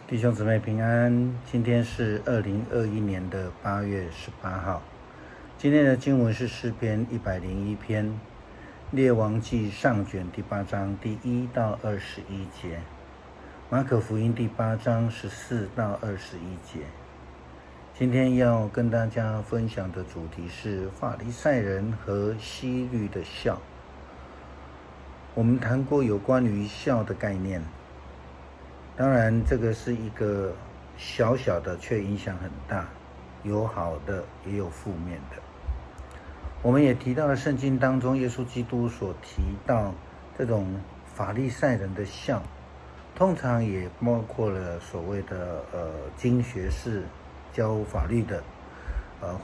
弟兄姊妹平安，今天是2021年的8月18号。今天的经文是诗篇101篇，列王记上卷第8章第1到21节，马可福音第8章14到21节。今天要跟大家分享的主题是法利赛人和希律的笑。我们谈过有关于笑的概念，当然这个是一个小小的，却影响很大，有好的也有负面的。我们也提到了圣经当中耶稣基督所提到这种法利赛人的笑，通常也包括了所谓的经学士教法律的，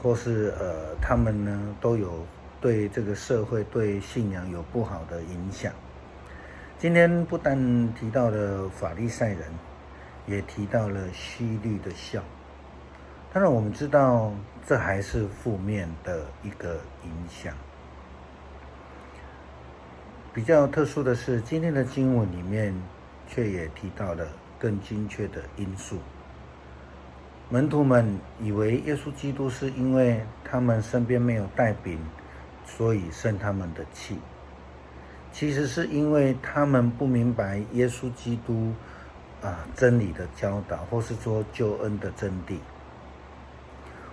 或是他们呢都有对这个社会对信仰有不好的影响。今天不但提到了法利赛人，也提到了希律的笑。当然我们知道这还是负面的一个影响。比较特殊的是，今天的经文里面却也提到了更精确的因素。门徒们以为耶稣基督是因为他们身边没有带饼，所以生他们的气。其实是因为他们不明白耶稣基督真理的教导，或是说救恩的真谛。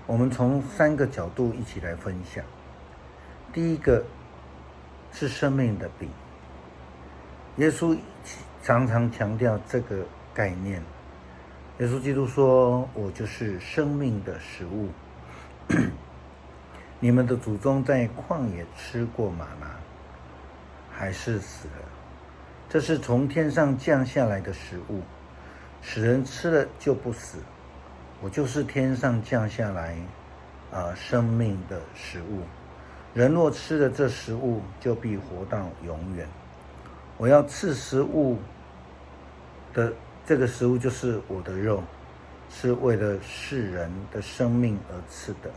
我们从3个角度一起来分享。第一个是生命的饼，耶稣常常强调这个概念。耶稣基督说：“我就是生命的食物。你们的祖宗在旷野吃过玛拿，还是死了。这是从天上降下来的食物，使人吃了就不死。我就是天上降下来生命的食物。人若吃了这食物，就必活到永远。我要赐食物的这个食物就是我的肉，是为了世人的生命而赐的。”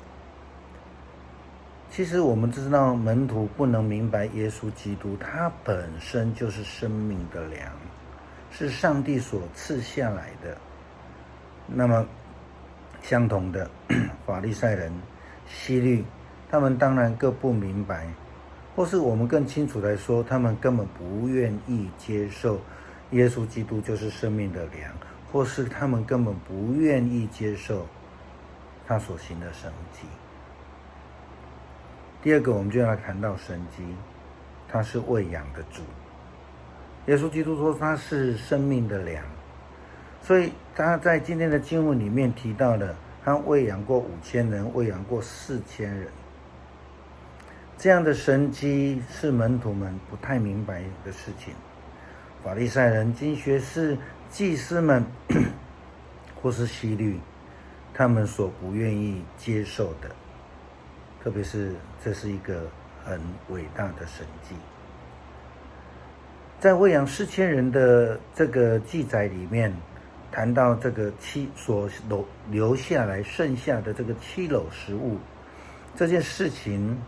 其实我们知道门徒不能明白耶稣基督他本身就是生命的粮，是上帝所赐下来的。那么相同的法利赛人、希律，他们当然各不明白，或是我们更清楚来说，他们根本不愿意接受耶稣基督就是生命的粮，或是他们根本不愿意接受他所行的神迹。第二个，我们就要谈到神迹，他是喂养的主。耶稣基督说他是生命的粮，所以他在今天的经文里面提到了他喂养过5000人，喂养过4000人。这样的神迹是门徒们不太明白的事情。法利赛人、经学士、祭司们或是希律，他们所不愿意接受的，特别是这是一个很伟大的神迹。在喂养4000人的这个记载里面，谈到这个所留下来剩下的这个7篓食物，这件事情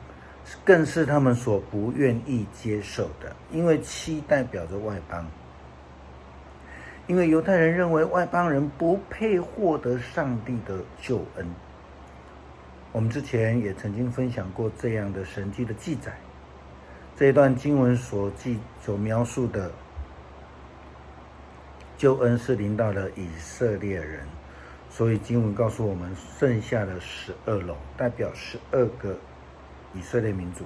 更是他们所不愿意接受的。因为7代表着外邦，因为犹太人认为外邦人不配获得上帝的救恩。我们之前也曾经分享过这样的神迹的记载。这一段经文所描述的救恩是临到了以色列人，所以经文告诉我们剩下的12篓代表12个以色列民族。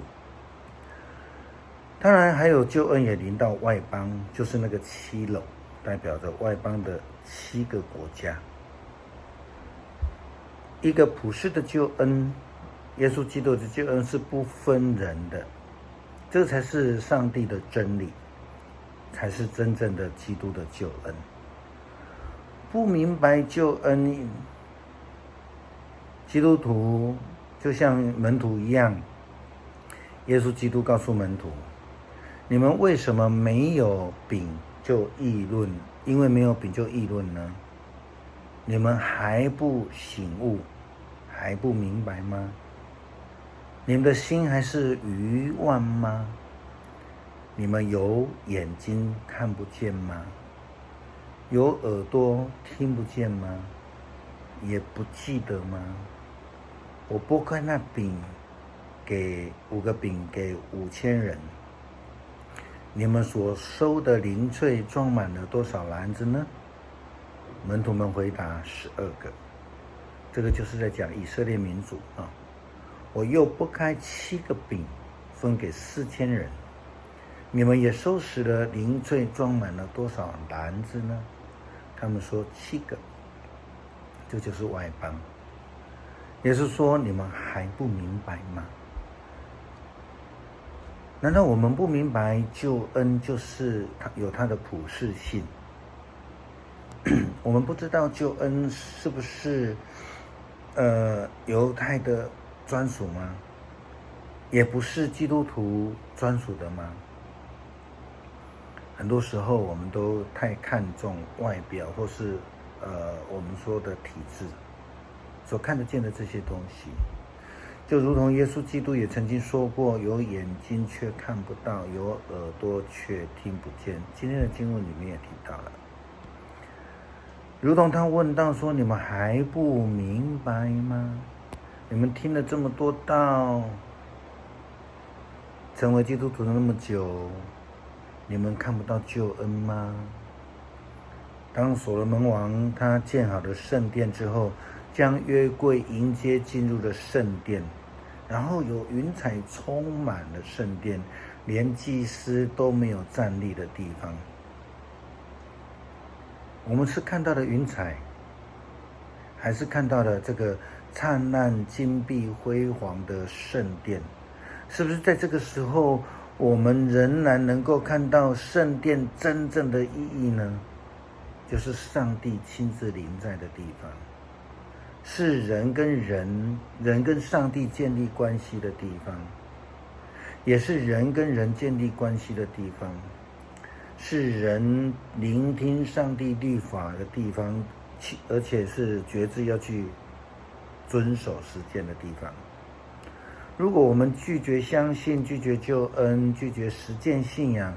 当然还有救恩也临到外邦，就是那个7篓代表着外邦的7个国家。一个普世的救恩，耶稣基督的救恩是不分人的，这才是上帝的真理，才是真正的基督的救恩。不明白救恩，基督徒就像门徒一样，耶稣基督告诉门徒：你们为什么没有饼就议论？因为没有饼就议论呢？你们还不醒悟，还不明白吗？你们的心还是愚妄吗？你们有眼睛看不见吗？有耳朵听不见吗？也不记得吗？我拨开那饼，给5个饼给5000人，你们所收的零碎装满了多少篮子呢？门徒们回答12个。这个就是在讲以色列民族啊。我又拨开7个饼，分给4000人，你们也收拾了零碎装满了多少篮子呢？他们说7个。这就是外邦。也是说，你们还不明白吗？难道我们不明白救恩就是有它的普世性？我们不知道救恩是不是犹太的专属吗？也不是基督徒专属的吗？很多时候我们都太看重外表，或是我们说的体制所看得见的这些东西，就如同耶稣基督也曾经说过，有眼睛却看不到，有耳朵却听不见。今天的经文里面也提到了，如同他问到说，你们还不明白吗？你们听了这么多道，成为基督徒了那么久，你们看不到救恩吗？当所罗门王他建好了圣殿之后，将约柜迎接进入了圣殿，然后有云彩充满了圣殿，连祭司都没有站立的地方。我们是看到了云彩，还是看到了这个灿烂金碧辉煌的圣殿？是不是在这个时候，我们仍然能够看到圣殿真正的意义呢？就是上帝亲自临在的地方，是人跟上帝建立关系的地方，也是人跟人建立关系的地方，是人聆听上帝律法的地方，而且是决志要去遵守实践的地方。如果我们拒绝相信，拒绝救恩，拒绝实践信仰，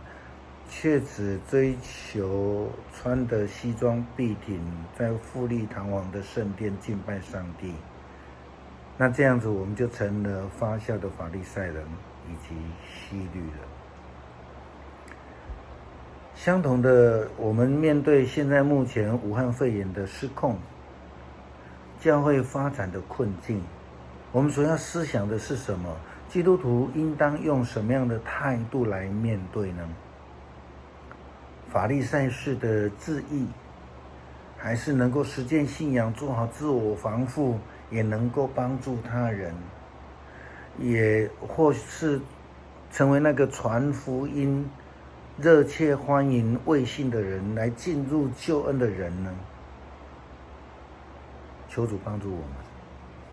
却只追求穿的西装笔挺，在富丽堂皇的圣殿敬拜上帝，那这样子我们就成了发笑的法利赛人以及希律了。相同的，我们面对现在目前武汉肺炎的失控，教会发展的困境，我们所要思想的是什么？基督徒应当用什么样的态度来面对呢？法利赛式的自义，还是能够实践信仰，做好自我防护，也能够帮助他人，也或是成为那个传福音、热切欢迎未信的人来进入救恩的人呢？求主帮助我们。